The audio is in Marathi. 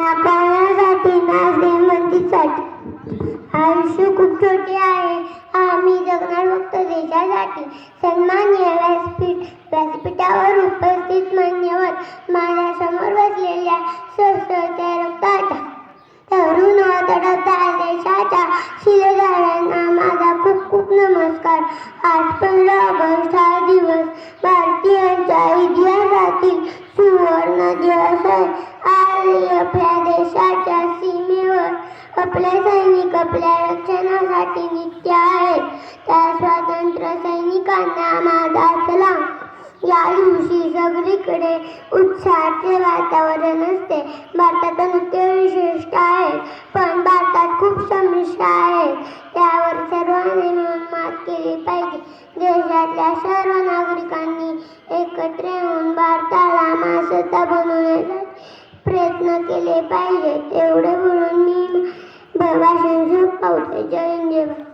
नाकारण्यासाठी नाचदेवंतीसाठी आयुष्य खूप छोटे आहे. आम्ही जगणार फक्त देशासाठी. सन्माननीय व्यासपीठावर उपस्थित मान्यवर, माझ्या समोर बसलेल्या सशस्त्र रक्ताच्या तरुण व तडफदार देशाच्या शिलेदारांना माझा खूप खूप नमस्कार. आज 15 ऑगस्ट हा दिवस भारतीयांच्या इतिहासातील सुवर्ण दिवस आहे. आज आपल्या देशाच्या सीमेवर आपले सैनिक आपल्या रक्षणासाठी नित्य आहेत. त्या स्वातंत्र्य सैनिकांना माझा सलाम. या दिवशी सगळीकडे उत्साहाचे वातावरण असते. भारतात नृत्य विशिष्ट आहे, पण भारतात खूप संमिश्र आहे. त्यावर सर्वांनी मिळून मात केली पाहिजे. देशातल्या सर्व नागरिकांनी एकत्र येऊन भारताला महासत्ता बनवण्यासाठी प्रयत्न केले पाहिजेत. एवढे बोलून मी भाषण संपवते. जय हिंद, जय भारत.